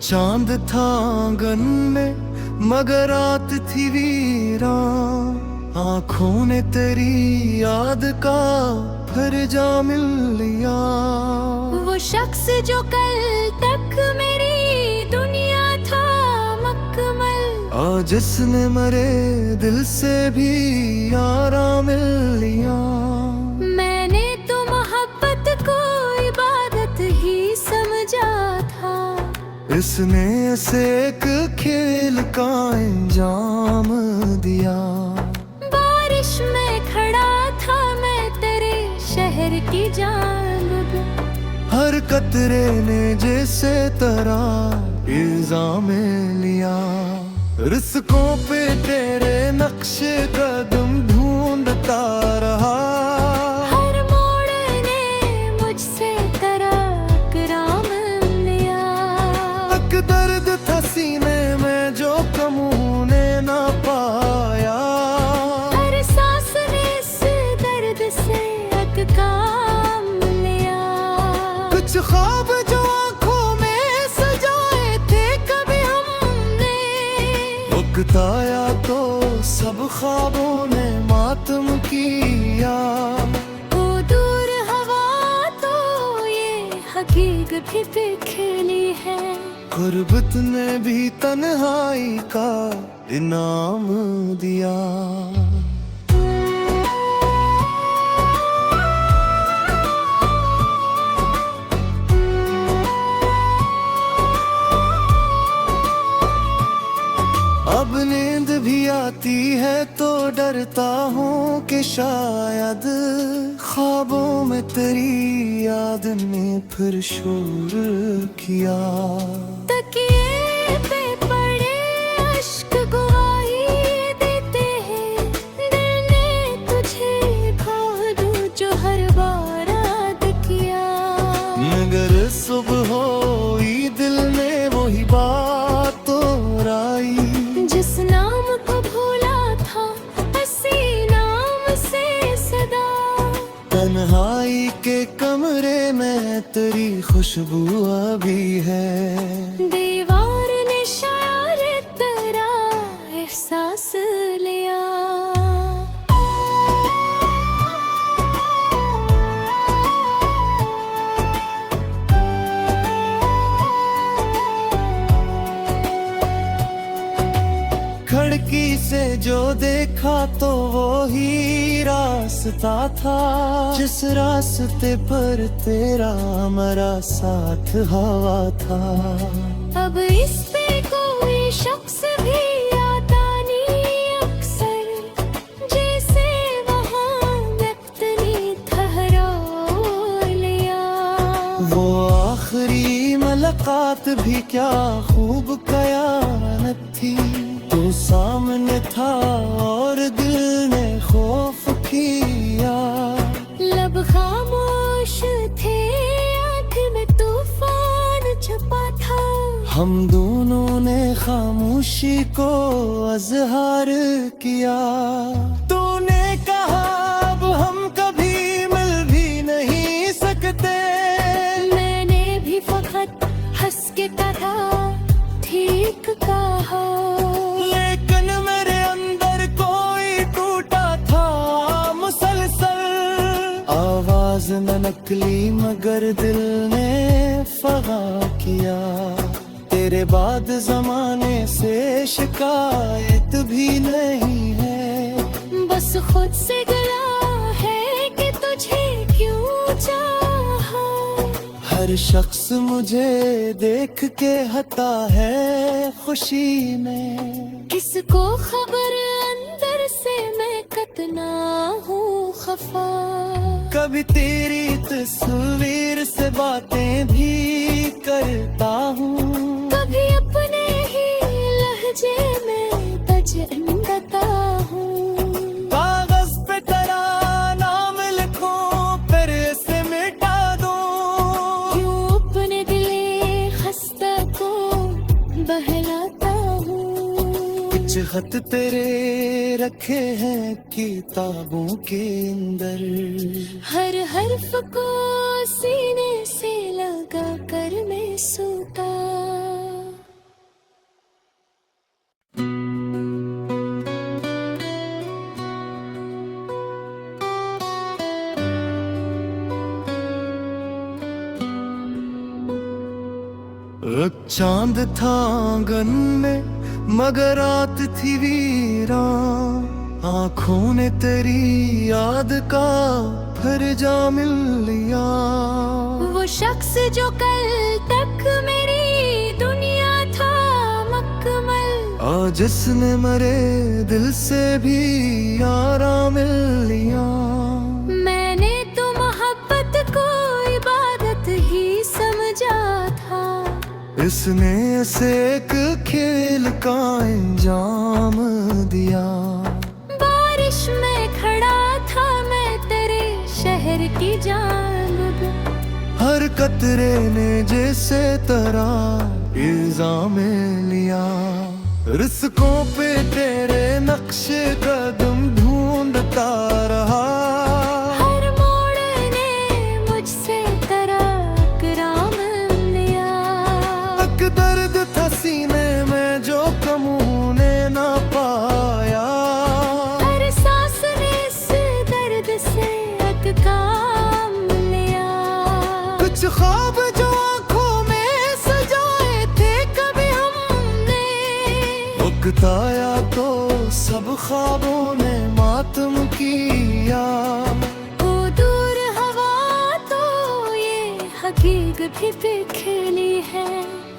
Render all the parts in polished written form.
चांद था आंगन में मगर रात थी वीरान, आंखों ने तेरी याद का फिर जा मिल लिया। वो शख्स जो कल तक मेरी दुनिया था मकमल, आज जिसने मरे दिल से भी आराम मिल लिया। मैंने तो मोहब्बत को इबादत ही समझा था, इसने ऐसे एक खेल का अंजाम दिया। बारिश में खड़ा था मैं तेरे शहर की जानिब, हर कतरे ने जैसे तरह इल्जाम लिया। रिस्कों पे तेरे नक्शे कदम ढूंढता रहा, हर मोड़ ने मुझसे कराम लिया। तक दर्द था सीने में जो कमूने ना पाया, हर सांस ने इस दर्द से एक काम लिया। कुछ ख्वाब जो आंखों में सजाए थे कभी हमने, वक्त आया तो सब ख्वाबों ने मातम किया। वो दूर हवा तो ये हकीकत भी बिखरी है, गुर्बत ने भी तन्हाई का इनाम दिया। अब नींद भी आती है तो डरता हूँ कि शायद ख्वाबों में तेरी याद ने फिर शोर किया। तकिए पे पड़े अश्क गवाही देते हैं, दिल ने तुझे खो दूं जो हर बार याद किया। मगर सुबह हुई दिल ने वही बात दोहराई, जिस नाम को भूला था उसी नाम से सदा। तन्हाई के कमरे में तेरी खुशबू अभी है, दीवार ने शायद तेरा एहसास लिया। खिड़की से जो देखा तो वो ही रास्ता था, जिस रास्ते पर तेरा मेरा साथ हवा था। अब इस पे कोई शख्स भी आता नहीं अक्सर, जैसे वहाँ वक्त ने ठहरा लिया। वो आखिरी मुलाकात भी क्या खूब कयामत थी, तो सामने था और दिल ने खौफ किया। लब खामोश थे आँख में तूफान छुपा था, हम दोनों ने खामोशी को अजहार किया। तूने कहा अब हम कभी मिल भी नहीं सकते, मैंने भी फकत हंस के कहा ठीक कहा। लेकिन मेरे अंदर कोई टूटा था मुसलसल, आवाज न नकली मगर दिल ने फगा किया। तेरे बाद जमाने से शिकायत भी नहीं है, बस खुद से गिला है कि तुझे क्यों चाहा। हर शख्स मुझे देख के हता है खुशी में, किसको खबर अंदर से मैं कितना हूँ खफा। कभी तेरी तस्वीर से बातें भी करता हूँ, कभी अपने ही लहजे में भजन गाता हूँ। कागज पे तेरा नाम लिखूं फिर इसे मिटा दूं, क्यों अपने दिले खस्ता को बहलाता हूँ। कुछ खत तेरे रखे हैं किताबों के अंदर, हर हर्फ को सीने से लगा कर मैं सोता। चांद था आंगन में मगर रात थी वीरान, आंखों ने तेरी याद का फिर जा मिल लिया। वो शख्स जो कल तक मेरी दुनिया था मकमल, आज जिसने मरे दिल से भी आराम मिल लिया। मैंने तो मोहब्बत को इबादत ही समझा था, इसने इसे एक खेल का इंजाम दिया। बारिश में खड़ा था मैं तेरे शहर की जानिब, हर कतरे ने जैसे तरह इल्जाम लिया। रिस्कों पे तेरे नक्शे कदम ढूंढता रहा, हर मोड़ ने मुझसे कराम लिया। तक दर्द था सीने में जो कमू ने ना पाया, हर सांस ने इस दर्द से एक काम लिया। कुछ ख्वाब जो आंखों में सजाए थे कभी हमने, उकताया तो सब ख्वाबों ने मातम किया। वो दूर हवा तो ये हकीकत भी बिखरी है,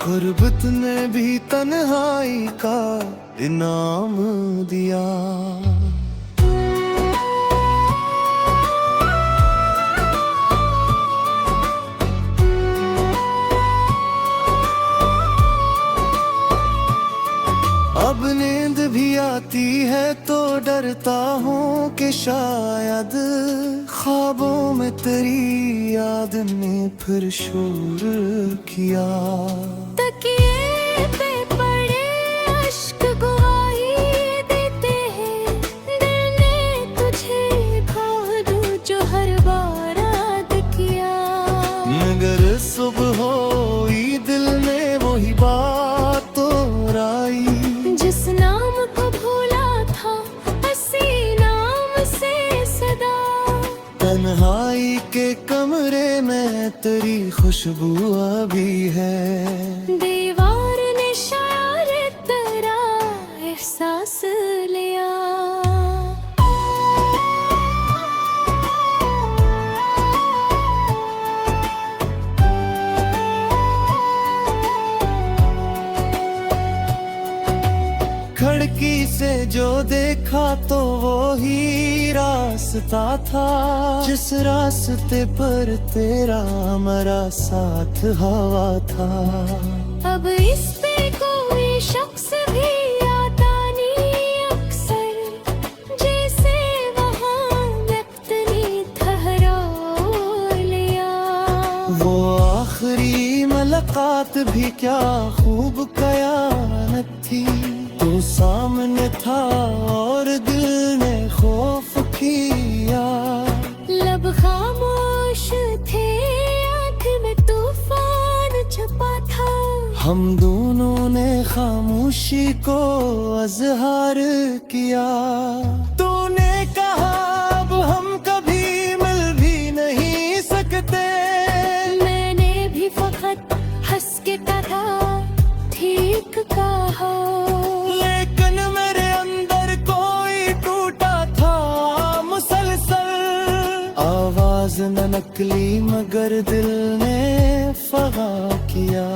गुर्बत ने भी तन्हाई का इनाम दिया। अब नींद भी आती है तो डरता हूँ कि शायद ख्वाबों में तेरी याद ने फिर शोर किया। तकिए पे पड़े अश्क गवाही देते हैं, दिल ने तुझे खो दूं जो हर बार याद किया। मगर सुबह हुई दिल ने वही बात दोहराई, जिस नाम को भूला था हसी नाम से सदा। तन्हाई के कमरे में तेरी खुशबू अभी है, दीवार ने शायद तेरा एहसास लिया। खिड़की से जो देखा तो वो ही रास्ता था, जिस रास्ते पर तेरा हमारा साथ हवा था। अब इस पे कोई शख्स भी आता नहीं अक्सर, जैसे वहाँ वक्त ने ठहरा लिया। वो आखिरी मुलाकात भी क्या खूब कयामत थी, तो सामने था और दिल ने खौफ किया। लब खामोश थे आँख में तूफान छुपा था, हम दोनों ने खामोशी को अजहार किया। तूने कहा अब हम कभी मिल भी नहीं सकते, मैंने भी फकत हंस के कहा ठीक कहा। लेकिन मेरे अंदर कोई टूटा था मुसलसल, आवाज न नकली मगर दिल ने फगा किया।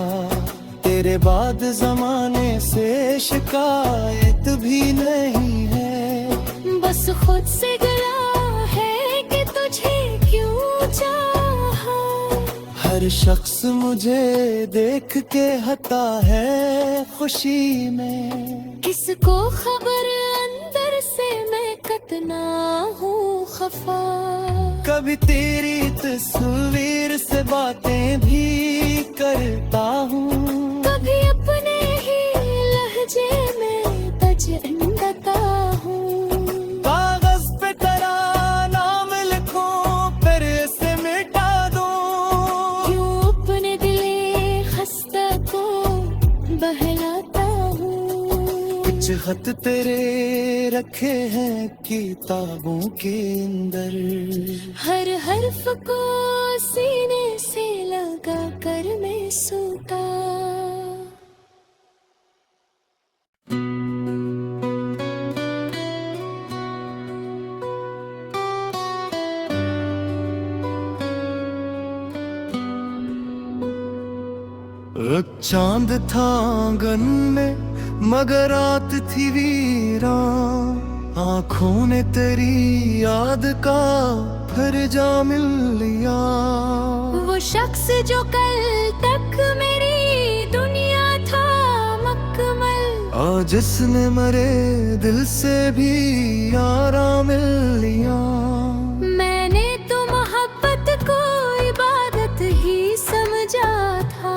तेरे बाद जमाने से शिकायत भी नहीं है, बस खुद से गिला है कि तुझे क्यों चाहा। हर शख्स मुझे देख के हता है खुशी में, किसको खबर अंदर से मैं कितना हूँ खफा। कभी तेरी तस्वीर से बातें भी करता हूँ, कभी अपने ही लहजे में तजन्नता हूँ। कागज पे तेरा नाम लिखूं फिर से मिटा दूं, क्यों अपने दिले खस्ता को बहलाता हूँ। कुछ खत तेरे रखे हैं किताबों के अंदर, हर हर्फ को सीने से लगा कर मैं सोता। चांद था आंगन में मगर रात थी वीरान, आंखों ने तेरी याद का फिर जा मिल लिया। वो शख्स जो कल तक मेरी दुनिया था मकमल, आज जिसने मरे दिल से भी आराम मिल लिया। मैंने तो मोहब्बत को इबादत ही समझा था,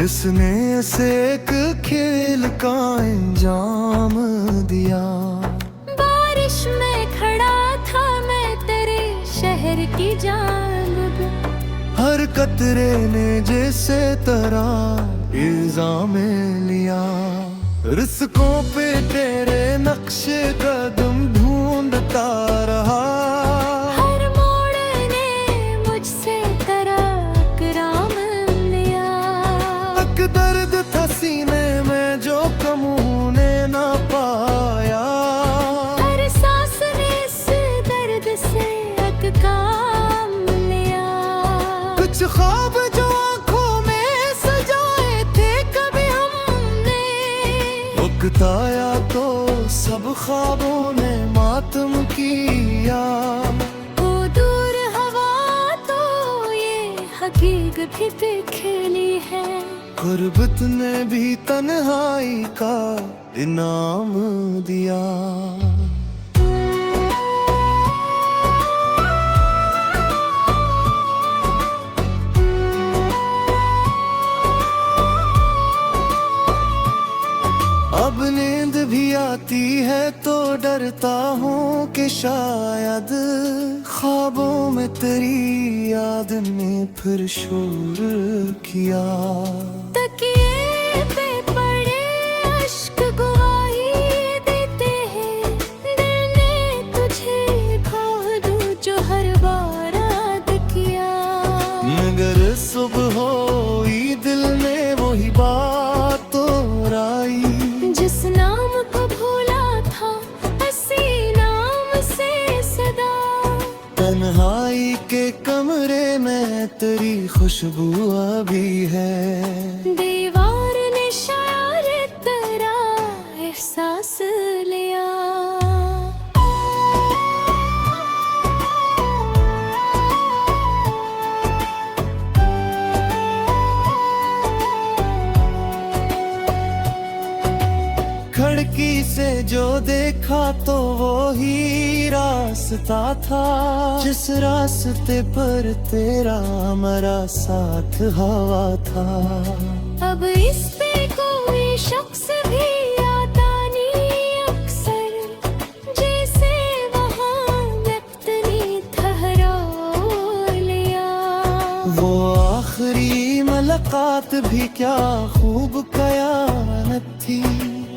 इसने इसे एक खेल का अंजाम दिया। बारिश में खड़ा था मैं तेरे शहर की जानिब, हर कतरे ने जैसे तरह इल्जाम लिया। रिस्कों पे तेरे नक्शे कदम ढूंढता रहा, हर मोड़ ने मुझसे कराम लिया। तक दर्द था सीने में जो कमूने ना पाया, हर सांस ने इस दर्द से एक काम लिया। कुछ ख्वाब जो आंखों में सजाए थे कभी हमने, वक्त आया तो सब ख्वाबों ने मातम किया। वो दूर हवा तो ये हकीकत भी बिखली है, गुर्बत ने भी तन्हाई का इनाम दिया। अब नींद भी आती है तो डरता हूँ कि शायद ख्वाबों में तेरी याद ने फिर शोर किया। तकिए पे पड़े अश्क गवाही देते हैं, दिल ने तुझे खो दूं जो हर बार याद किया। मगर सुबह हुई दिल ने वही बात दोहराई, जिस नाम को भूला था हसी नाम से सदा। तन्हाई के कमरे में तेरी खुशबू अभी है, दीवार ने शायर तेरा एहसास लिया। खिड़की से जो देखा तो वो ही रास्ता था, जिस रास्ते पर तेरा हमारा साथ हवा था। अब इस पे कोई शख्स भी आता नहीं अक्सर, जैसे वहाँ वक्त ने ठहरा लिया। वो आखिरी मुलाकात भी क्या खूब कयामत थी,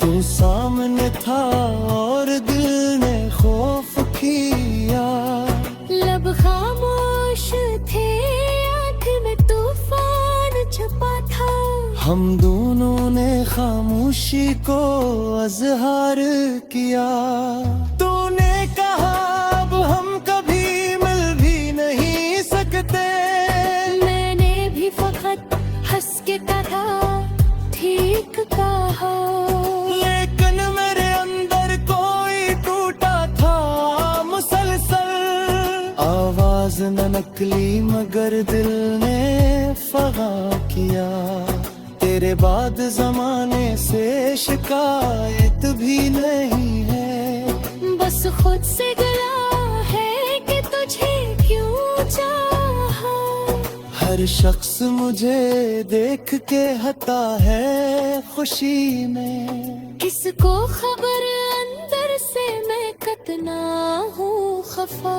तू सामने था और दिल ने खौफ किया। लब खामोश थे आँख में तूफान छुपा था, हम दोनों ने खामोशी को अजहार किया। तूने कहा अब हम कभी मिल भी नहीं सकते, मैंने भी फकत हंस के कहा ठीक कहा। लेकिन मेरे अंदर कोई टूटा था मुसलसल, आवाज न नकली मगर दिल ने फगा किया। तेरे बाद जमाने से शिकायत भी नहीं है, बस खुद से गिला है कि तुझे क्यों चाहा। हर शख्स मुझे देख के हता है खुशी में, किसको खबर अंदर से मैं कितना हूँ खफा।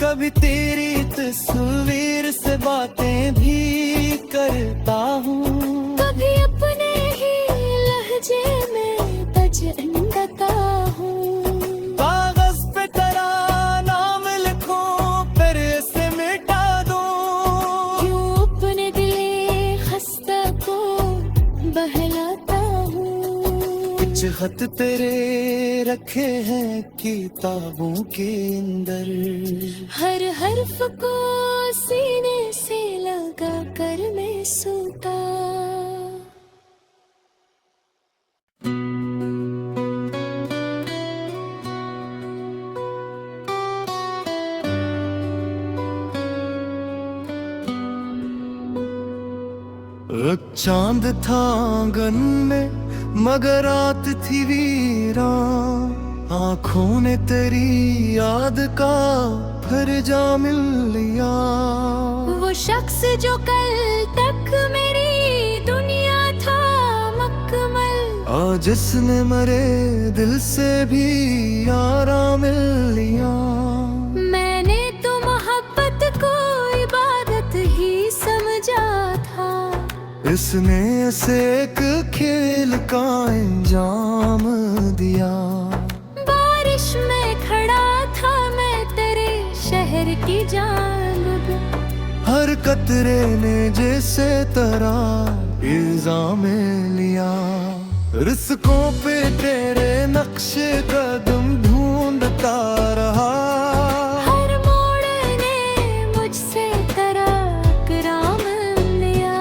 कभी तेरी तस्वीर से बातें भी करता हूँ, कभी अपने ही लहजे में बजता हूँ। कागज पे तेरा नाम लिखूं फिर इसे मिटा दूं, क्यों अपने दिले खस्ता को बहलाता हूँ। कुछ खत तेरे रखे हैं किताबों के अंदर, हर हर्फ को सीने से लगा कर मैं सोता। चांद था आंगन में मगर रात थी वीरान, आंखों ने तेरी याद का फिर जा मिल लिया। वो शख्स जो कल तक मेरी दुनिया था मकमल, आज इसने मरे दिल से भी आराम मिल लिया। मैंने तो मोहब्बत को इबादत ही समझा था, इसने ऐसे एक खेल का इंजाम दिया। बारिश में खड़ा था मैं तेरे शहर की जानिब, हर कतरे ने जैसे तरह इल्जाम लिया। रिस्कों पे तेरे नक्शे कदम ढूंढता रहा, हर मोड़ ने मुझसे कराम लिया।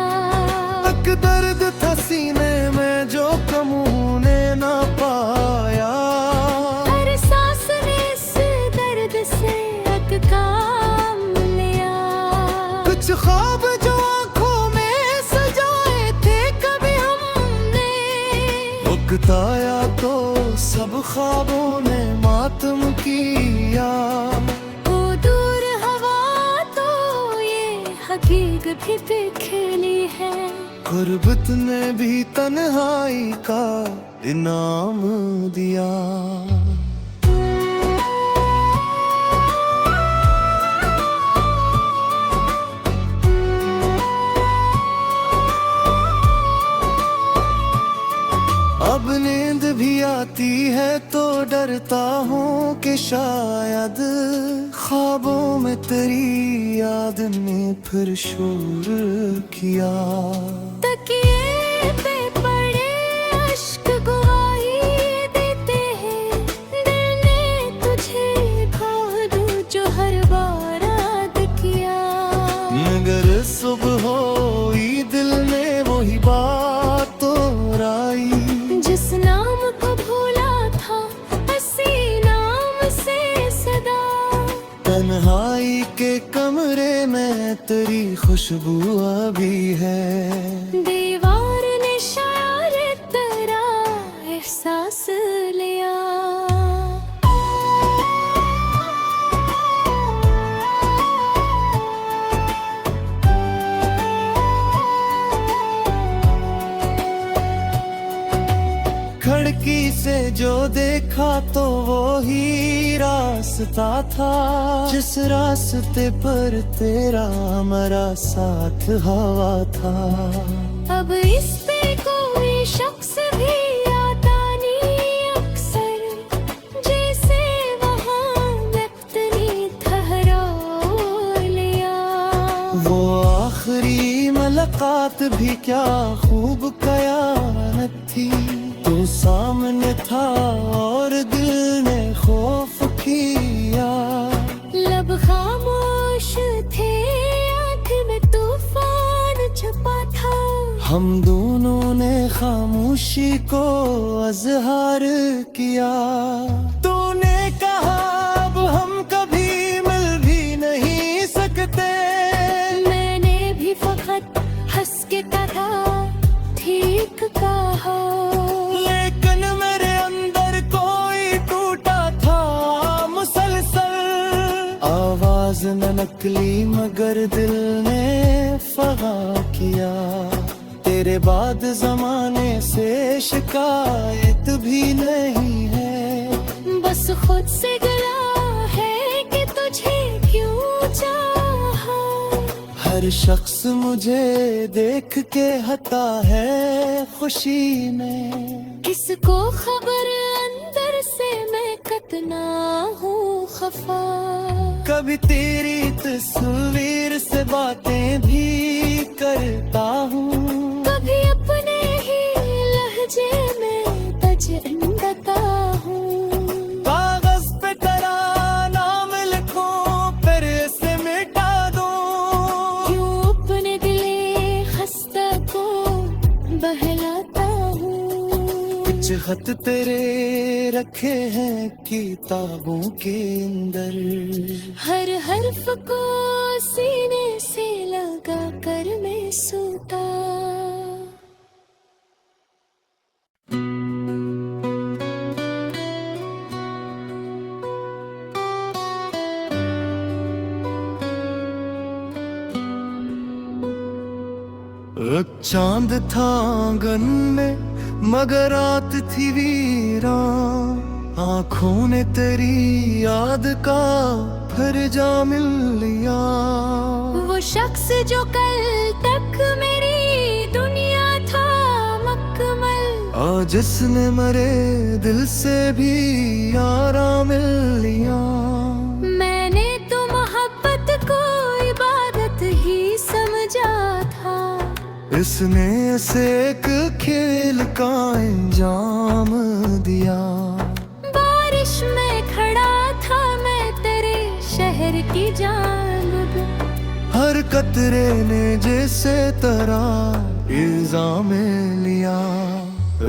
तक दर्द था सीने में जो कमू ने ना पाया, हर सांस ने इस दर्द से एक काम लिया। कुछ ख्वाब जो आंखों में सजाए थे कभी हमने, वक्त आया तो सब ख्वाबों ने मातम किया। वो दूर हवा तो ये हकीकत भी बिखली है, गुर्बत ने भी तन्हाई का इनाम दिया। अब नींद भी आती है तो डरता हूँ कि शायद ख्वाबों में तेरी याद ने फिर शोर किया। तकिए पे पड़े अश्क गवाही देते हैं, दिल ने तुझे खो दूं जो हर बार याद किया। मगर सुबह हुई दिल ने वही बात दोहराई, जिस नाम को भूला था हसी नाम से सदा। तन्हाई के कमरे में तेरी खुशबू अभी है, दीवार ने शायर तरह एहसास लिया। खिड़की से जो देखा तो वो ही रास्ता था, जिस रास्ते पर तेरा हमारा साथ हवा था। अब इस पे कोई शख्स भी आता नहीं अक्सर, जैसे वहाँ वक्त ने ठहरा लिया। वो आखिरी मुलाकात भी क्या खूब कयामत थी, तो सामने था और दिल ने खौफ किया। लब खामोश थे आँख में तूफान छुपा था, हम दोनों ने खामोशी को अजहार किया। तूने कहा अब हम कभी मिल भी नहीं सकते, मैंने भी फकत हंस के कहा ठीक कहा। लेकिन मेरे अंदर कोई टूटा था मुसलसल, आवाज न नकली मगर दिल ने फगा किया। तेरे बाद जमाने से शिकायत भी नहीं है, बस खुद से गिला है कि तुझे क्यों चाहा। हर शख्स मुझे देख के हता है खुशी में, किसको खबर अंदर से मैं कितना हूँ खफा। कभी तेरी तस्वीर से बातें भी करता हूँ, कभी अपने ही लहजे में तजरता हूँ। कागज पे तेरा नाम लिखूं फिर इसे मिटा दूं, क्यों अपने दिले खस्ता को बहलाता हूँ। कुछ खत तेरे रखे हैं किताबों के अंदर, हर हर्फ को सीने से लगा कर मैं सोता। एक चांद था आंगन में मगर रात थी वीरान, आंखों ने तेरी याद का फिर जा मिल लिया। वो शख्स जो कल तक मेरी दुनिया था मकमल, आज जिसने मरे दिल से भी आराम मिल लिया। मैंने तो मोहब्बत को इबादत ही समझा था, इसने इसे एक खेल का इंजाम दिया। बारिश में खड़ा था मैं तेरे शहर की जानिब, हर कतरे ने जैसे तरह इल्जाम लिया।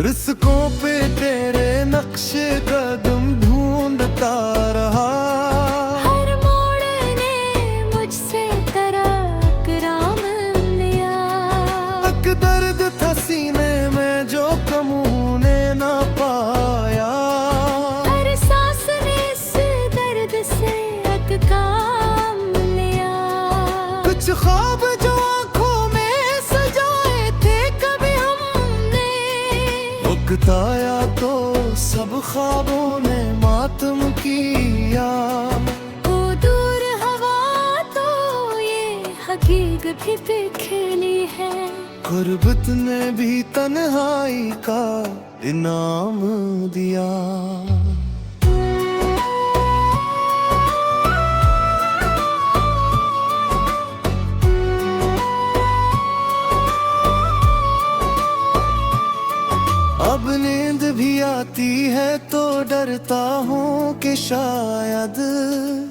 रिस्कों पे तेरे नक्शे कदम ढूंढता रहा, हर मोड़ ने मुझसे कराम लिया। एक दर्द था सीने में जो कमू ने ना पाया, हर सांस ने इस दर्द से एक काम लिया। कुछ ख्वाब जो आंखों में सजाए थे कभी हमने, वक्त आया तो सब ख्वाबों ने मातम किया। वो दूर हवा तो ये हकीकत भी बिखरी है, गुर्बत ने भी तन्हाई का इनाम दिया। अब नींद भी आती है तो डरता हूँ कि शायद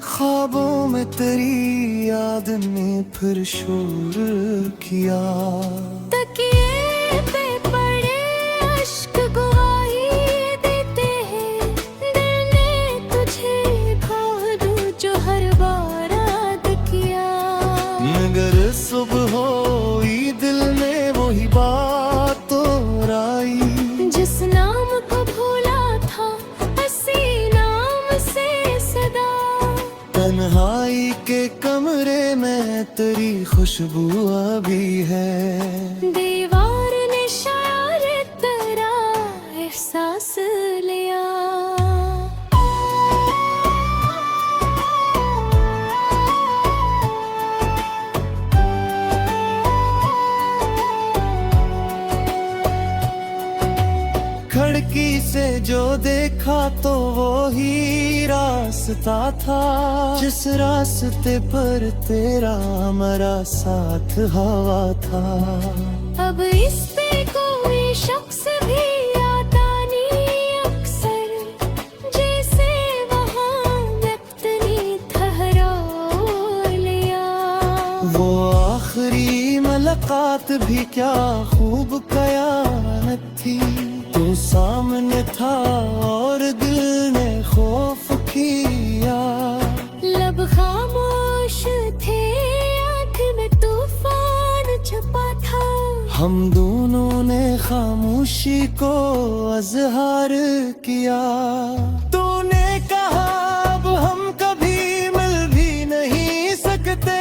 ख्वाबों में तेरी याद ने फिर शोर किया। तकिए पे पड़े अश्क गवाही देते हैं, दिल ने तुझे खो दूं जो हर बार याद किया। मगर सुबह हुई दिल ने वही बात दोहराई, जिस नाम को भूला था हसी नाम से सदा। तन्हाई के कमरे में तेरी खुशबू अभी है, दीवार ने शायद तेरा एहसास लिया। खिड़की से जो देखा तो वो ही रास्ता था, जिस रास्ते पर तेरा हमारा साथ हवा था। अब इस पे कोई शख्स भी आता नहीं अक्सर, जैसे वहाँ वक्त ने ठहरा लिया। वो आखिरी मुलाकात भी क्या खूब कयामत थी, तो सामने था और दिल ने खौफ किया। लब खामोश थे आँख में तूफान छुपा था, हम दोनों ने खामोशी को अजहार किया। तूने कहा अब हम कभी मिल भी नहीं सकते,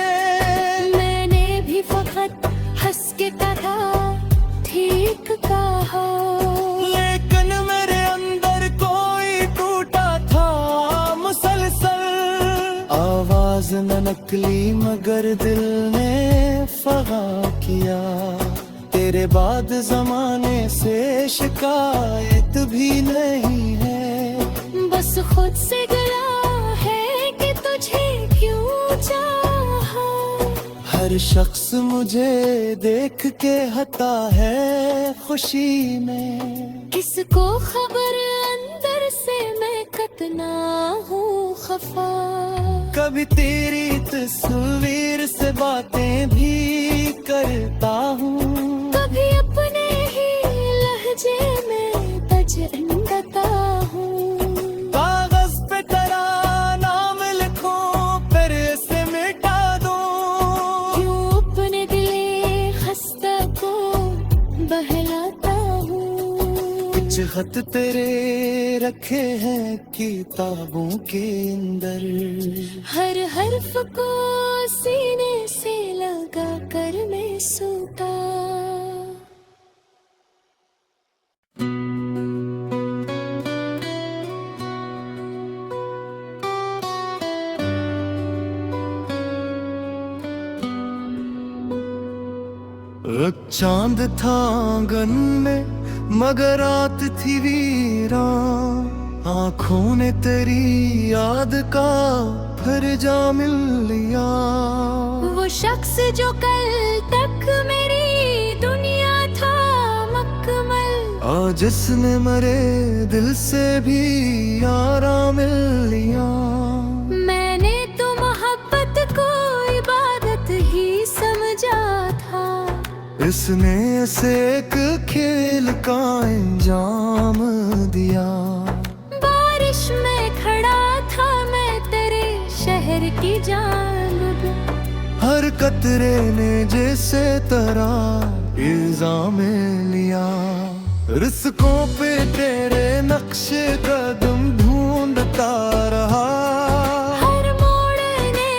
मैंने भी फकत हंस के कहा ठीक कहा। लेकिन मेरे अंदर कोई टूटा था मुसलसल, आवाज न नकली मगर दिल ने फगा किया। तेरे बाद जमाने से शिकायत भी नहीं है, बस खुद से गिला है कि तुझे क्यों चाहा। हर शख्स मुझे देख के हता है खुशी में, किसको खबर अंदर से मैं कितना हूँ खफा। कभी तेरी तस्वीर से बातें भी करता हूँ, कभी अपने ही लहजे में तजन्नता हूँ। कागज पे तेरा नाम लिखूं फिर से मिटा दूं, क्यों अपने दिले खस्ता को बहलाता हूँ। कुछ खत तेरे रखे हैं किताबों के अंदर, हर हर्फ को सीने से लगा कर मैं सोता। एक चांद था आंगन में मगर रात थी वीरान, आंखों ने तेरी याद का फिर जा मिल लिया। वो शख्स जो कल तक मेरी दुनिया था मकमल, आज जिसने मरे दिल से भी आराम मिल लिया। मैंने तो मोहब्बत को इबादत ही समझा था, इसने इसे एक खेल का अंजाम दिया। बारिश में खड़ा था मैं तेरे शहर की जानिब, हर कतरे ने जैसे तरह इल्जाम लिया। रिस्कों पे तेरे नक्शे कदम ढूंढता रहा, हर मोड़ ने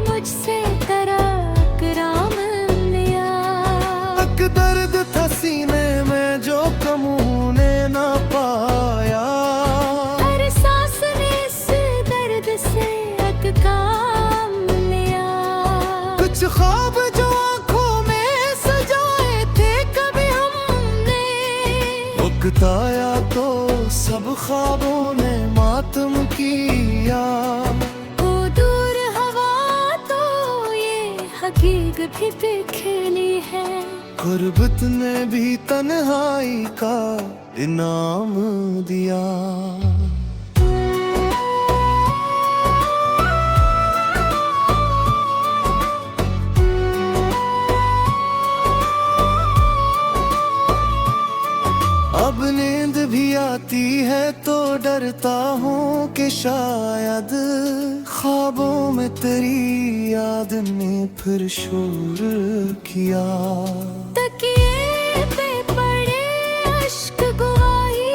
मुझसे कराम लिया। एक दर्द था सीने में जो कमू ने ना पाया, हर सांस ने इस दर्द से एक काम लिया। कुछ ख्वाब जो आंखों में सजाए थे कभी हमने, उकताया तो सब ख्वाबों ने मातम किया। वो दूर हवा तो ये हकीकत भी बिखरी है, गुर्बत ने भी तन्हाई का इनाम दिया। अब नींद भी आती है तो डरता हूँ कि शायद ख्वाबों में तेरी याद ने फिर शोर किया। तकिए पे पड़े अश्क गवाही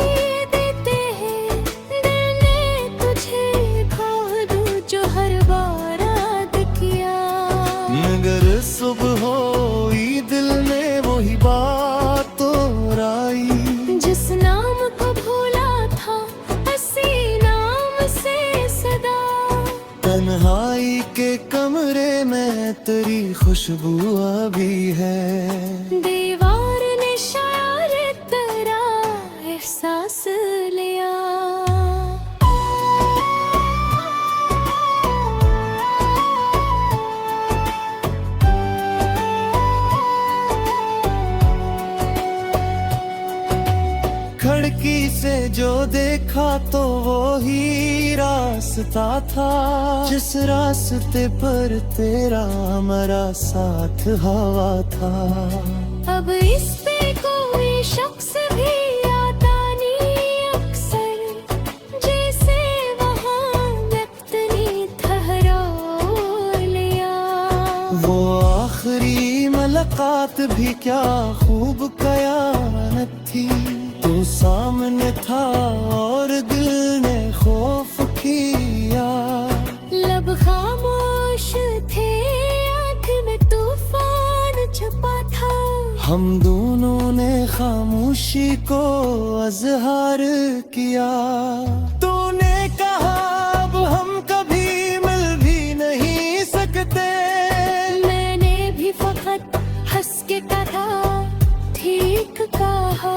देते हैं, दिल ने तुझे खो दूं जो हर बार याद किया। मगर सुबह होई दिल ने वही बात दोहराई, जिस नाम को भूला था उसी नाम से सदा। तन्हाई के कमरे में तेरी खुशबू अभी है, दीवार ने शायद तेरा एहसास लिया। खिड़की से जो देखा तो वो ही रास्ता था, जिस रास्ते पर तेरा मेरा साथ हवा था। अब इस पे कोई शख्स भी आता नहीं अक्सर, जैसे वहाँ वक्त ने ठहरा लिया। वो आखिरी मुलाकात भी क्या खूब कयामत थी, तू सामने था और दिल ने खौफ किया। लब खामोश थे आँख में तूफान छुपा था, हम दोनों ने खामोशी को अजहार किया। तूने कहा अब हम कभी मिल भी नहीं सकते, मैंने भी फकत हंस के कहा ठीक कहा।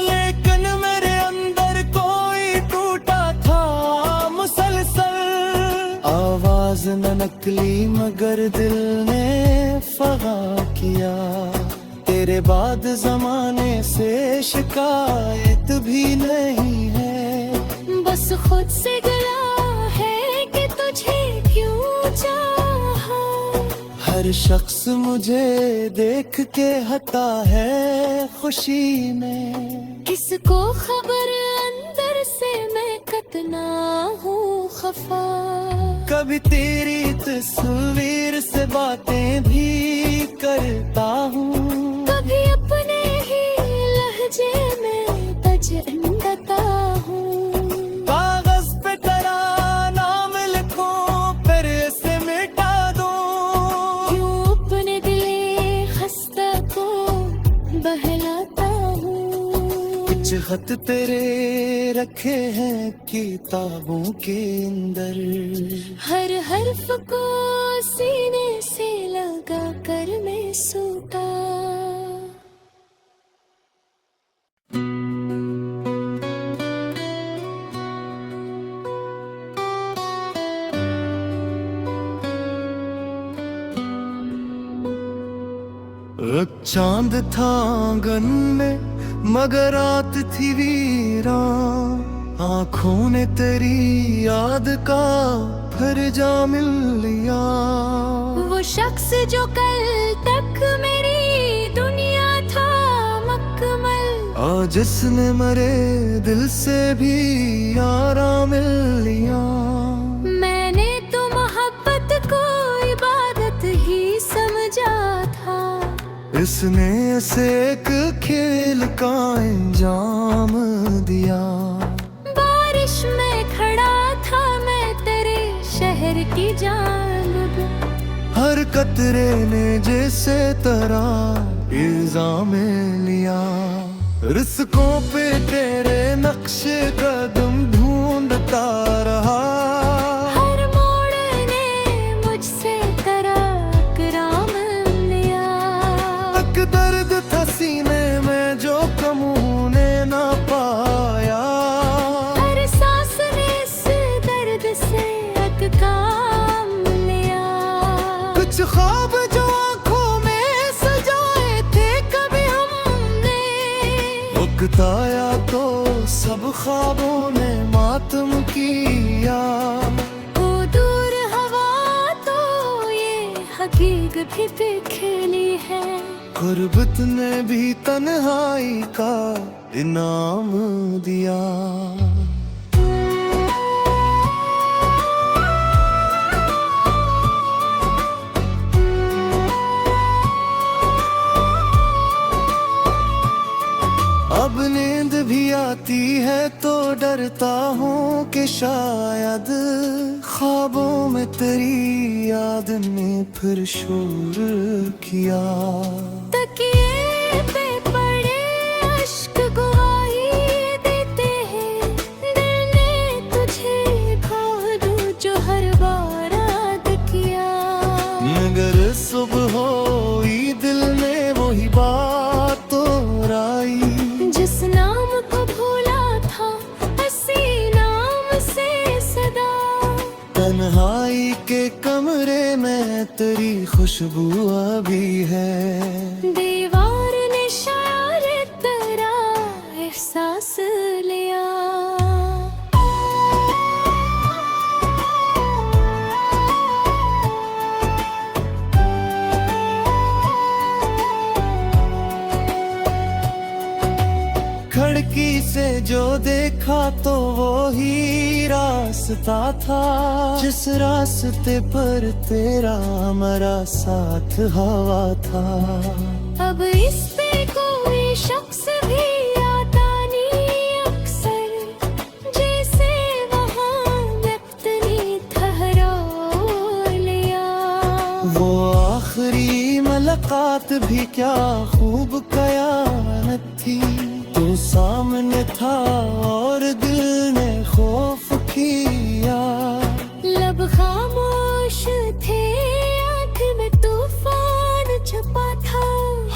लेकिन मेरे अंदर कोई टूटा था मुसलसल, आवाज न नकली मगर दिल ने फगा किया। तेरे बाद जमाने से शिकायत भी नहीं है, बस खुद से गिला है कि तुझे क्यों चाहा। हर शख्स मुझे देख के हता है खुशी में, किसको खबर अंदर से मैं कितना हूँ खफा। कभी तेरी तस्वीर से बातें भी करता हूँ, कभी अपने ही लहजे में तजन्नता हूँ। कागज पे तेरा नाम लिखूं फिर इसे मिटा दूं, क्यों अपने दिले खस्ता को बहलाता हूँ। कुछ खत तेरे रखे हैं किताबों के अंदर, हर हर्फ को सीने से लगा कर मैं सूता। एक चांद था आंगन में मगर रात थी वीरान, आंखों ने तेरी याद का फिर जा मिल लिया। वो शख्स जो कल तक मेरी दुनिया था मकमल, आज जिसने मरे दिल से भी आराम मिल लिया। मैंने तो मोहब्बत को इबादत ही समझा था, इसने इसे एक खेल का इंजाम दिया। बारिश में खड़ा था मैं तेरे शहर की जानिब, हर कतरे ने जैसे तरह इल्जाम लिया। रिस्कों पे तेरे नक्शे कदम ढूंढता रहा, हर मोड़ ने मुझसे कराम लिया। तक दर्द था सीने में जो कमू ने ना पाया, हर सांस ने इस दर्द से एक काम लिया। कुछ ख्वाब जो आंखों में सजाए थे कभी हमने, वक्त आया तो सब ख्वाबों ने मातम किया। वो दूर हवा तो ये हकीकत भी पे खेली है, गुर्बत ने भी तन्हाई का इनाम दिया। अब नींद भी आती है तो डरता हूँ कि शायद ख्वाबों में तेरी याद ने फिर शोर किया। तकिए पे पड़े अश्क गवाही देते हैं, दिल ने तुझे खो दूं जो हर बार याद किया। मगर सुबह हुई दिल ने वही बात दोहराई, जिस नाम को भूला था हसी नाम से सदा। तन्हाई के कमरे में तेरी खुशबू अभी है, दीवार ने शायद तेरा एहसास लिया। खिड़की से जो देखा तो वो ही रास्ता था, जिस रास्ते पर तेरा हमारा साथ हवा था। अब इस पे कोई शख्स भी आता नहीं अक्सर, जैसे वहाँ वक्त ने ठहरा लिया। वो आखिरी मुलाकात भी क्या खूब कयामत थी, तो सामने था और दिल ने खौफ किया। लब खामोश थे आँख में तूफान छुपा था,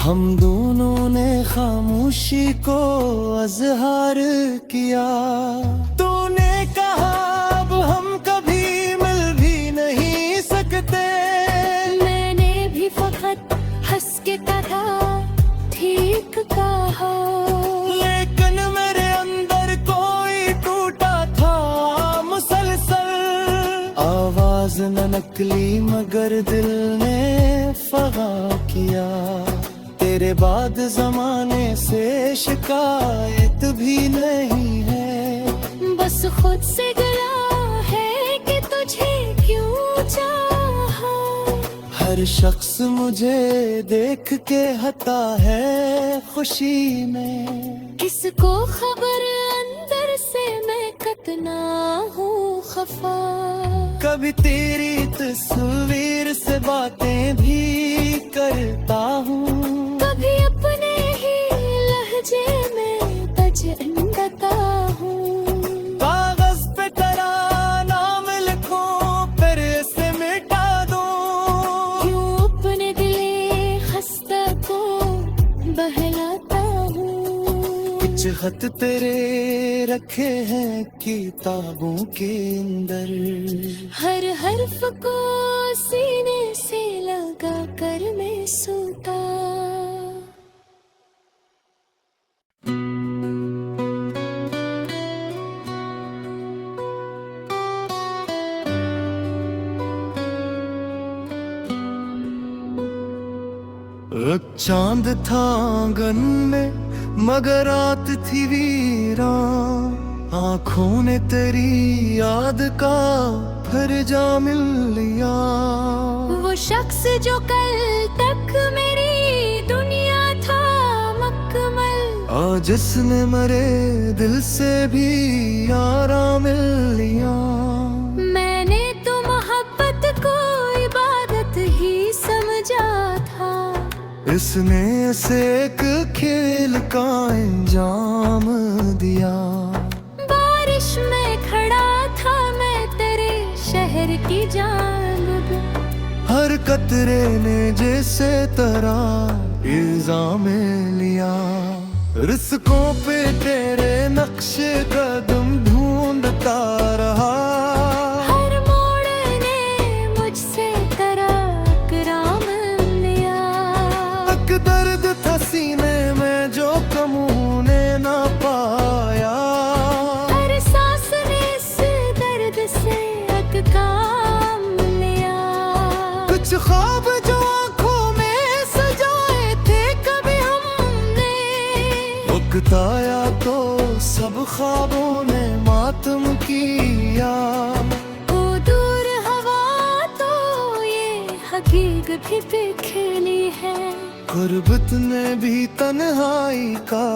हम दोनों ने खामोशी को अजहार किया। तूने कहा अब हम कभी मिल भी नहीं सकते, मैंने भी फकत हंस के कहा ठीक कहा। लेकिन मेरे अंदर कोई टूटा था मुसलसल, आवाज न नकली मगर दिल ने फगा किया। तेरे बाद जमाने से शिकायत भी नहीं है, बस खुद से गिला है कि तुझे क्यों चाहा। हर शख्स मुझे देख के हता है खुशी में, किसको खबर अंदर से मैं कितना हूँ खफा। कभी तेरी तस्वीर से बातें भी करता हूँ, कभी अपने ही लहजे में तजन्नता हूँ। कागज पे तेरा नाम लिखूं फिर से मिटा दूं, क्यों अपने दिले खस्ता को बहलाता हूँ। कुछ खत तेरे रखे हैं किताबों के अंदर, हर हर्फ को सीने से लगा कर मैं सोता। एक चांद था आंगन में मगर रात थी वीरान, आंखों ने तेरी याद का फिर जा मिल लिया। वो शख्स जो कल तक मेरी दुनिया था मकमल, आज जिसने मरे दिल से भी आराम मिल लिया। मैंने तो मोहब्बत को इबादत ही समझा था, इसने इसे एक खेल का अंजाम दिया। बारिश में खड़ा था मैं तेरे शहर की जानिब, हर कतरे ने जैसे तरह इल्जाम लिया। रिस्कों पे तेरे नक्शे कदम ढूंढता रहा, हर मोड़ ने मुझसे कराम लिया। एक दर्द था सीने में जो कमूने ना पाया, हर सांस ने इस दर्द से एक काम लिया। कुछ ख्वाब जो आंखों में सजाए थे कभी हमने, वक्त आया तो सब ख्वाबों ने मातम किया। वो दूर हवा तो ये हकीकत भी बिखरी है, गुर्बत ने भी तन्हाई का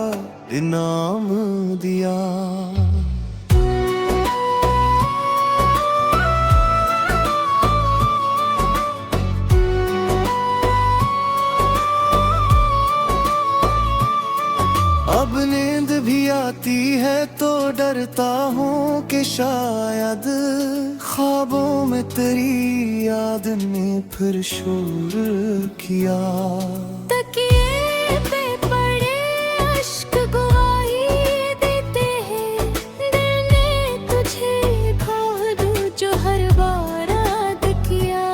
इनाम दिया। अब नींद भी आती है तो डरता हूँ कि शायद ख्वाबों में तेरी याद ने फिर शोर किया। तकिए पे पड़े अश्क गवाही देते हैं, दिल ने तुझे खो दूं जो हर बार याद किया।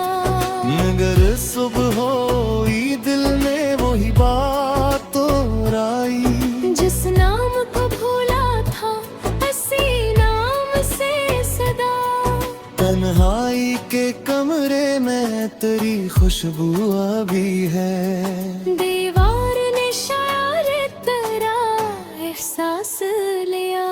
मगर सुबह हुई दिल ने वही बात दोहराई, जिस नाम को भूला था हसी नाम से सदा। तन्हाई के कमरे में तेरी खुशबू अभी है, दीवार ने शायर तेरा एहसास लिया।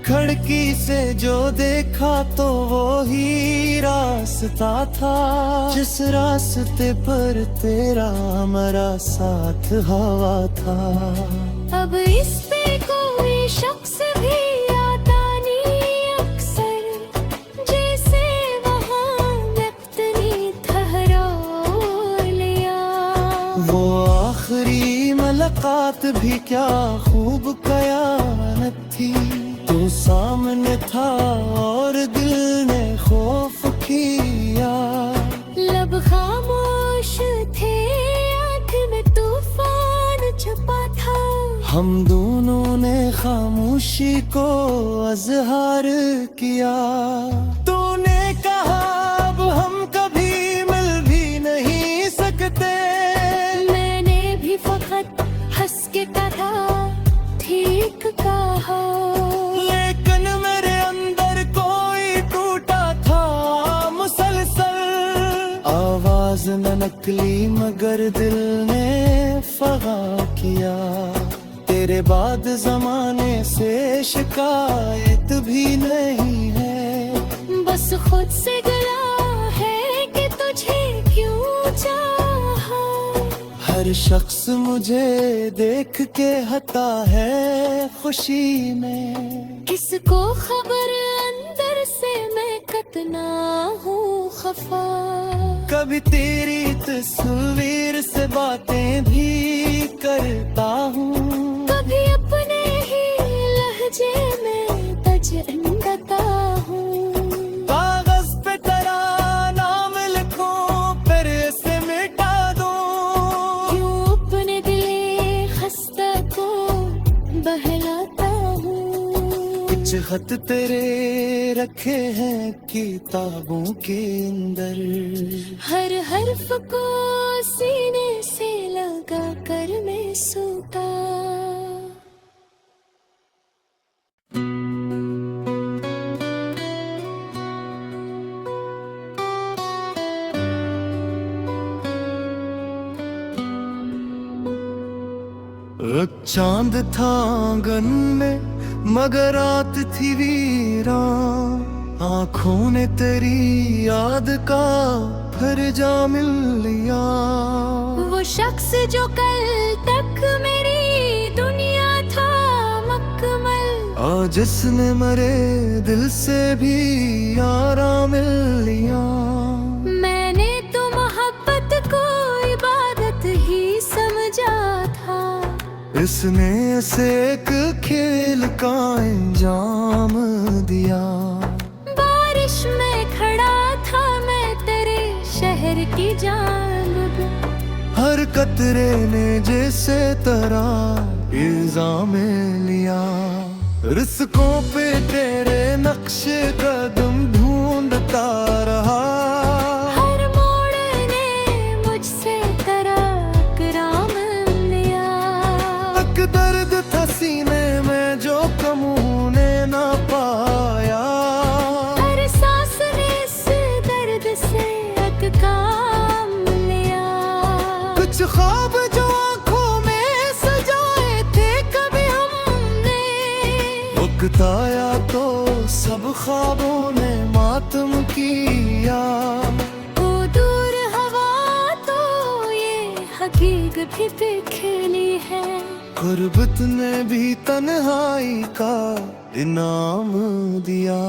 खिड़की से जो देखा तो वो ही रास्ता था, जिस रास्ते पर तेरा हमारा साथ हवा था। अब इस पे कोई शख्स भी आता नहीं अक्सर, जैसे वहाँ वक्त ने ठहरा लिया। वो आखिरी मुलाकात भी क्या खूब कयामत थी, तो सामने था और दिल ने खौफ किया। लब खामोश थे आँख में तूफान छुपा था, हम दोनों ने खामोशी को अजहार किया। तूने कहा अब हम कभी मिल भी नहीं सकते, मैंने भी फकत हंस के कहा ठीक कहा। लेकिन मेरे अंदर कोई टूटा था मुसलसल, आवाज न नकली मगर दिल ने फगा किया। तेरे बाद जमाने से शिकायत भी नहीं है, बस खुद से गिला है कि तुझे क्यों चाहा। हर शख्स मुझे देख के हता है खुशी में, किसको खबर अंदर से मैं कितना हूँ खफा। कभी तेरी तस्वीर से बातें भी करता हूँ, कभी अपने ही लहजे में तजन्नता हूँ। कागज पे तेरा नाम लिखूं फिर इसे मिटा दूं, क्यों अपने दिले खस्ता को बहलाता हूँ। कुछ खत तेरे रखे हैं किताबों के अंदर, हर हर्फ को सीने से लगा कर मैं सूता। एक चांद था आंगन में मगर रात थी वीरान, आंखों ने तेरी याद का फिर जा मिल लिया। वो शख्स जो कल तक मेरी दुनिया था मकमल, आज जिसने मरे दिल से भी आराम मिल लिया। मैंने तो मोहब्बत को इबादत ही समझा था, इसने इसे एक खेल का इंजाम दिया। बारिश में खड़ा था मैं तेरे शहर की जानिब, हर कतरे ने जैसे तरह इल्जाम लिया। रिस्कों पे तेरे नक्शे कदम ढूंढता रहा, हर मोड़ ने मुझसे कराम लिया। एक दर्द था सीने में जो कमू ने ना पाया, हर सांस ने इस दर्द से एक काम लिया। कुछ ख्वाब जो आंखों में सजाए थे कभी हमने, वक्त आया तो सब ख्वाबों ने मातम किया। वो दूर हवा तो ये हकीकत भी दिखली है, गुर्बत ने भी तन्हाई का इनाम दिया।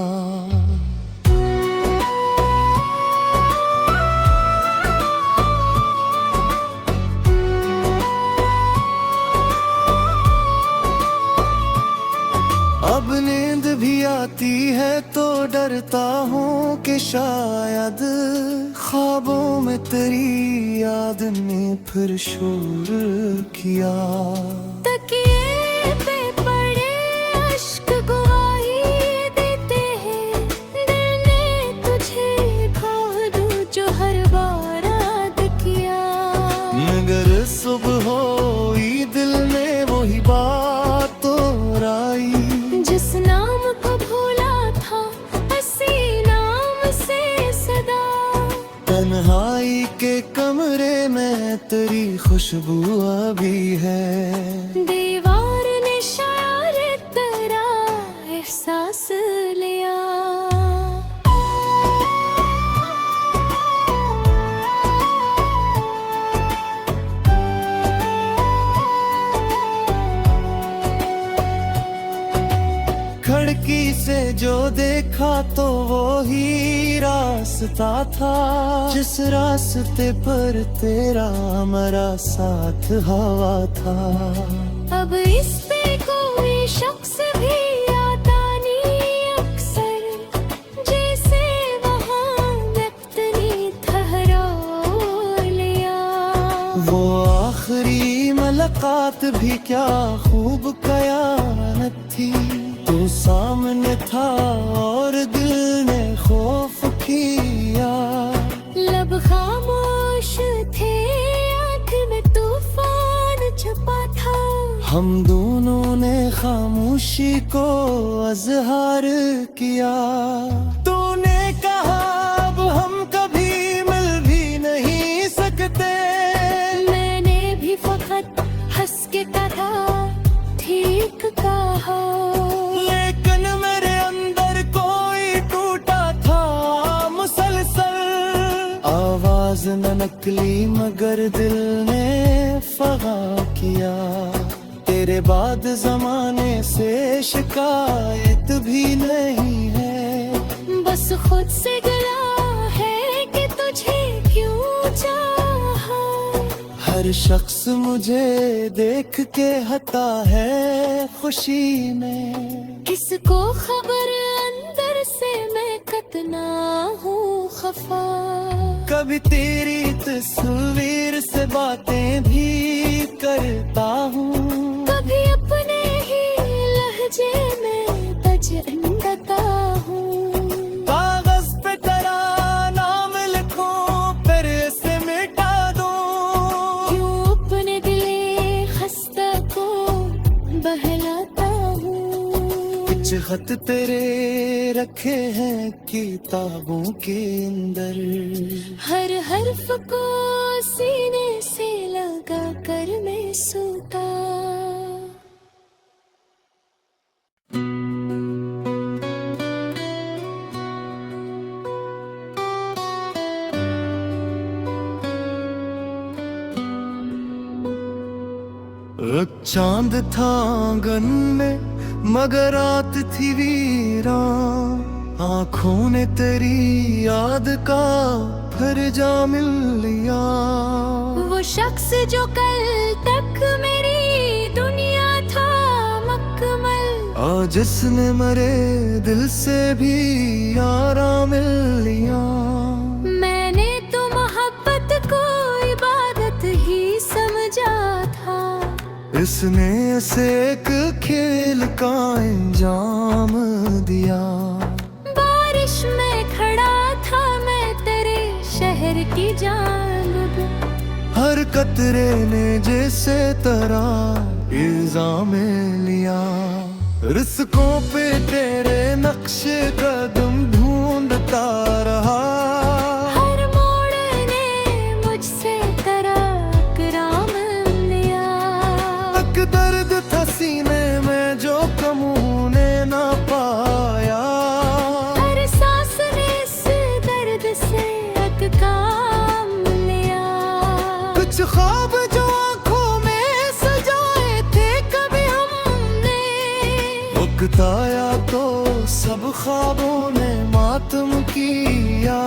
अब नींद भी आती है तो डरता हूँ कि शायद ख्वाबों में तेरी याद ने फिर शोर किया। तकिए पे पड़े अश्क गवाही देते हैं, दिल ने तुझे खो दूं जो हर बार याद किया। मगर सुबह हुई दिल में वही बात दोहराई, जिस नाम को भूला था हसी नाम से सदा। तन्हाई के कमरे में तेरी खुशबू अभी है, दीवार ने शायर तेरा एहसास लिया। खिड़की से जो देखा तो वो ही रास्ता था, जिस रास्ते पर तेरा हमारा साथ हवा था। अब इस पे कोई शख्स भी आता नहीं अक्सर, जैसे वहाँ वक्त ने ठहरा लिया। वो आखिरी मुलाकात भी क्या खूब कयामत थी, तू सामने था और दिल ने खौफ किया। लब खामोश थे आँख में तूफान छुपा था, हम दोनों ने खामोशी को अजहार किया। तूने कहा अब हम कभी मिल भी नहीं सकते, मैंने भी फकत हंस के कहा ठीक कहा। लेकिन मेरे अंदर कोई टूटा था मुसलसल, आवाज न नकली मगर दिल ने फगा किया। तेरे बाद जमाने से शिकायत भी नहीं है, बस खुद से गिला है कि तुझे क्यों चाहा। हर शख्स मुझे देख के हता है खुशी में, किसको खबर अंदर से मैं कितना हूँ खफा। कभी तेरी तस्वीर से बातें भी करता हूँ, कभी अपने ही लहजे में बजता हूँ। कागज पे तेरा नाम लिखूं फिर इसे मिटा दूं, क्यों अपने दिले खस्ता को बहलाता हूँ। कुछ खत तेरे रखे हैं किताबों के अंदर, हर हर्फ को सीने से लगा कर मैं सोता। एक चांद था आंगन में मगर रात थी वीरान, आंखों ने तेरी याद का फिर जा मिल लिया। वो शख्स जो कल तक मेरी दुनिया था मकमल, आज जिसने मरे दिल से भी आराम मिल लिया। मैंने तो मोहब्बत को इबादत ही समझा था, इसने इसे एक खेल का इंजाम दिया। बारिश में खड़ा था मैं तेरे शहर की जानिब, हर कतरे ने जैसे तरह इल्जाम लिया। रिस्कों पे तेरे नक्शे कदम ढूंढता रहा, हर मोड़ ने मुझसे कराम लिया। एक दर्द था सीने में जो कमू ने ना पाया, हर सांस ने इस दर्द से एक काम लिया। कुछ ख्वाब जो आंखों में सजाए थे कभी हमने, वक्त आया तो सब ख्वाबों ने मातम किया।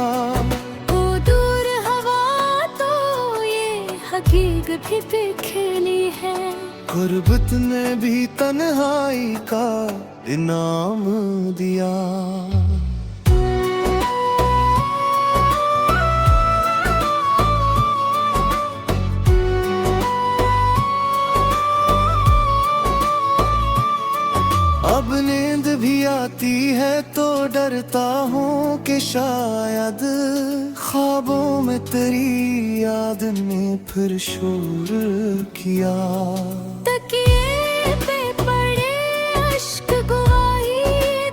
वो दूर हवा तो ये हकीकत भी बिखली है, गुर्बत ने भी तन्हाई का इनाम दिया। अब नींद भी आती है तो डरता हूँ कि शायद ख्वाबों में तेरी याद ने फिर शोर किया। तकिए पे पड़े अश्क गवाही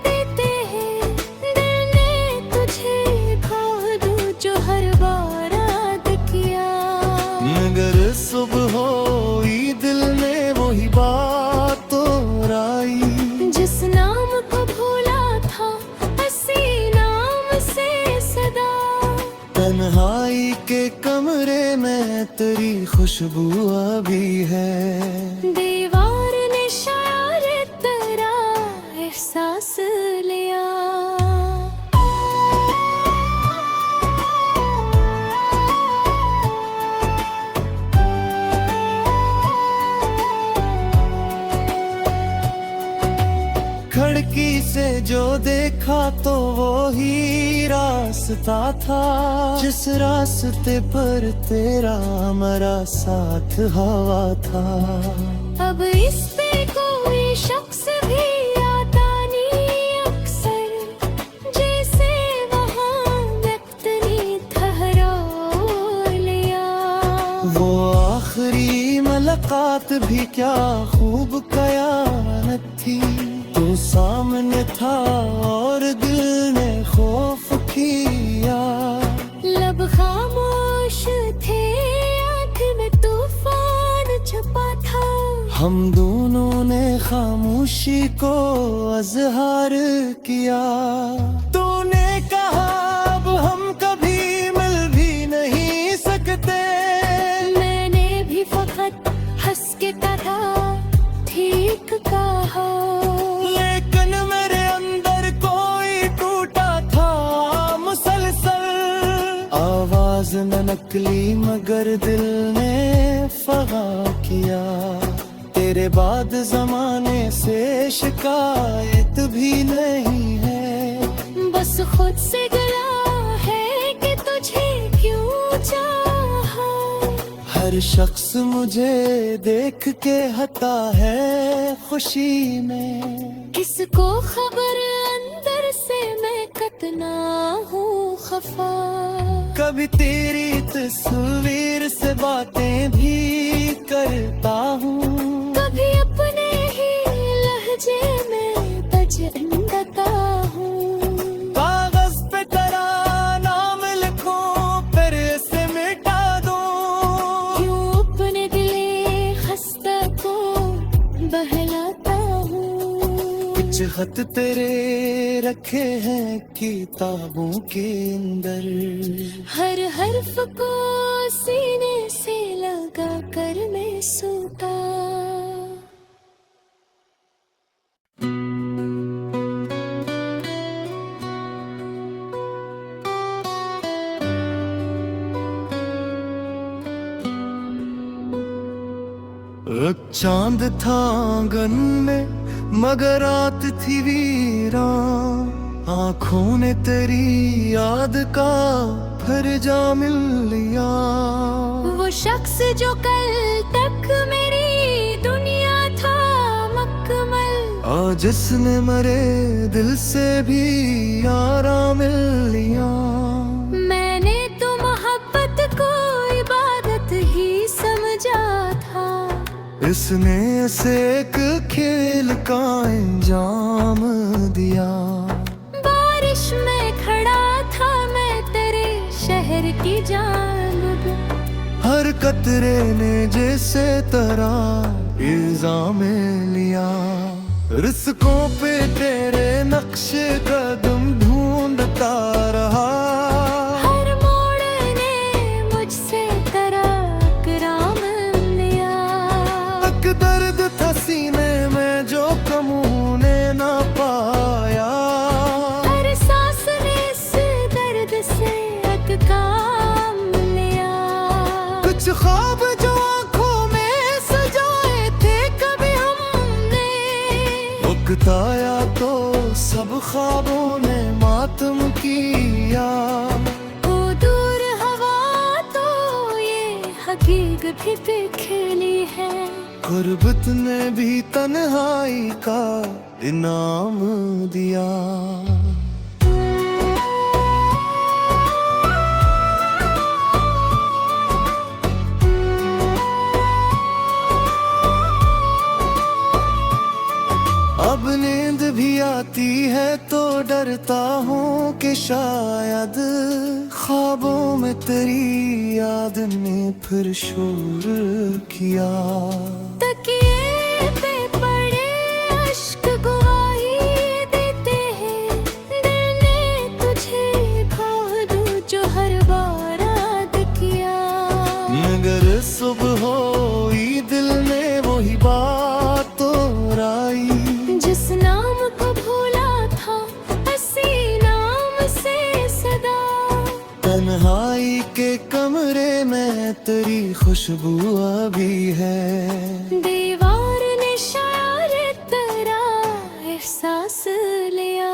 देते हैं, दिल ने तुझे खो दूं जो हर बार याद किया। मगर सुबह हुई दिल ने वही बात दोहराई, जिस नाम को भूला था उसी नाम से सदा। तन्हाई के कमरे में तेरी खुशबू अभी है, दीवार ने शायद तेरा एहसास लिया। खिड़की से जो देखा तो वो ही रास्ता था, जिस रास्ते पर तेरा हमारा साथ हवा था। अब इस पे कोई शख्स भी आता नहीं अक्सर, जैसे वहाँ वक्त ने ठहरा लिया। वो आखिरी मुलाकात भी क्या खूब कयामत थी, तो सामने था और दिल ने खौफ किया। लब खामोश थे आँख में तूफान छुपा था, हम दोनों ने खामोशी को अजहार किया। तूने कहा अब हम कभी मिल भी नहीं सकते, मैंने भी फकत हंस के कहा ठीक कहा। लेकिन मेरे अंदर कोई टूटा था मुसलसल, आवाज न नकली मगर दिल ने फगा किया। तेरे बाद जमाने से शिकायत भी नहीं है, बस खुद से गिला है कि तुझे क्यों चाहा। हर शख्स मुझे देख के हता है खुशी में, किसको खबर अंदर से मैं कितना हूँ खफा। कभी तेरी तस्वीर से बातें भी करता हूँ, कभी अपने ही लहजे में बजता हूँ। कागज पे तेरा नाम लिखूं फिर से मिटा दूं, क्यों अपने दिले खस्ता को बहलाता हूँ। कुछ खत तेरे रखे हैं किताबों के अंदर, हर हर्फ को सीने से लगा कर मैं सोता। एक चांद था आंगन में मगर रात थी वीरान, आंखों ने तेरी याद का फिर जा मिल लिया। वो शख्स जो कल तक मेरी दुनिया था मकमल, आज जिसने मरे दिल से भी आराम मिल लिया। मैंने तो मोहब्बत को इबादत ही समझा था, इसने ऐसे एक खेल का अंजाम दिया। बारिश में खड़ा था मैं तेरे शहर की जानिब, हर कतरे ने जैसे तरह इल्जाम लिया। रिस्कों पे तेरे नक्शे कदम ढूंढता रहा, हर मोड़ ने मुझसे कराम लिया। एक दर्द था सीने में जो कमू ने ना पाया, हर सांस ने इस दर्द से एक काम लिया। कुछ ख्वाब जो आंखों में सजाए थे कभी हमने, उकताया तो सब ख्वाबों ने मातम किया। वो दूर हवा तो ये हकीकत भी बिखरी है, गुर्बत ने भी तन्हाई का इनाम दिया। अब नींद भी आती है तो डरता हूँ कि शायद ख्वाबों में तेरी याद ने फिर शोर किया। तकिए पे पड़े अश्क गवाही देते हैं, दिल ने तुझे खो दूं जो हर बार याद किया। मगर सुबह हुई दिल ने वही बात दोहराई, जिस नाम को भूला था हसी नाम से सदा। तन्हाई के कमरे में तेरी खुशबू अभी है, दीवार ने शायद तेरा एहसास लिया।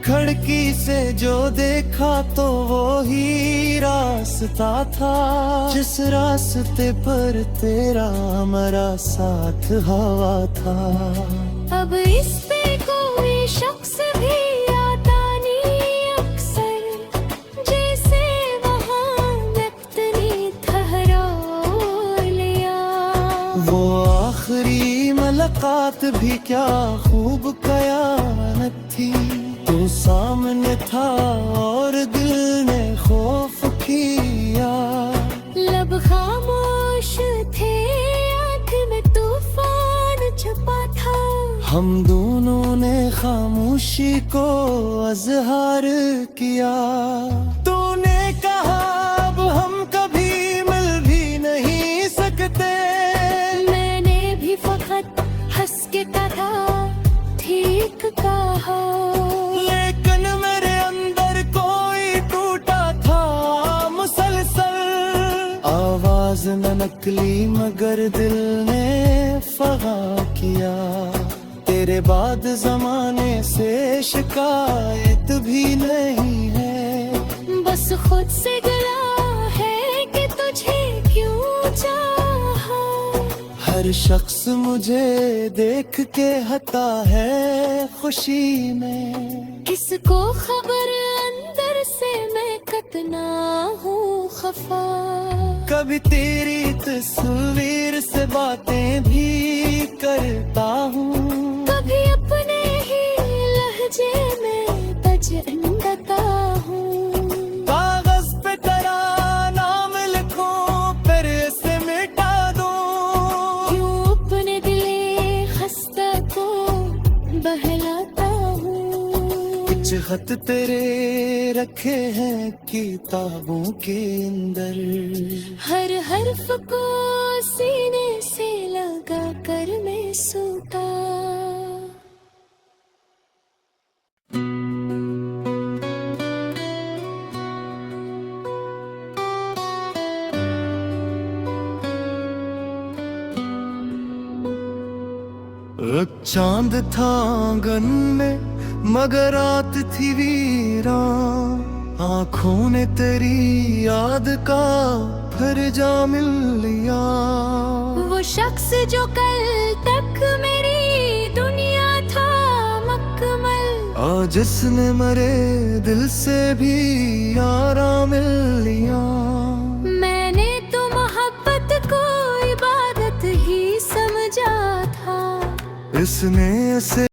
खिड़की से जो देखा तो वो ही रास्ता था, जिस रास्ते पर तेरा हमारा साथ हवा था। अब इस पे कोई शख्स भी आता नहीं अक्सर, जैसे वहाँ वक्त ने ठहरा लिया। वो आखिरी मुलाकात भी क्या खूब कयामत थी, तो सामने था और दिल ने खौफ किया। लब खामोश थे आँख में तूफान छुपा था, हम दोनों ने खामोशी को अजहार किया। तूने कहा अब हम कभी मिल भी नहीं सकते, मैंने भी फकत हंस के कहा ठीक कहा। लेकिन मेरे अंदर कोई टूटा था मुसलसल, आवाज न नकली मगर दिल ने फगा किया। तेरे बाद जमाने से शिकायत भी नहीं है, बस खुद से गिला है कि तुझे क्यों चाहा। हर शख्स मुझे देख के हता है खुशी में, किसको खबर अंदर से मैं कितना हूँ खफा। कभी तेरी तस्वीर से बातें भी करता हूँ, कभी अपने ही लहजे में भजन गाता हूँ। कागज पे तेरा नाम लिखूं फिर इसे मिटा दूं, क्यों अपने दिले खस्ता को बहलाता हूँ। कुछ खत तेरे रखे हैं किताबों के अंदर, हर हर्फ को सीने से लगा कर मैं सोता। एक चांद था आंगन में मगर रात थी वीरान, आंखों ने तेरी याद का फिर जा मिल लिया। वो शख्स जो कल तक मेरी दुनिया था मकमल, आज जिसने मरे दिल से भी आराम मिल लिया। मैंने तो मोहब्बत को इबादत ही समझा था, इसने ऐसे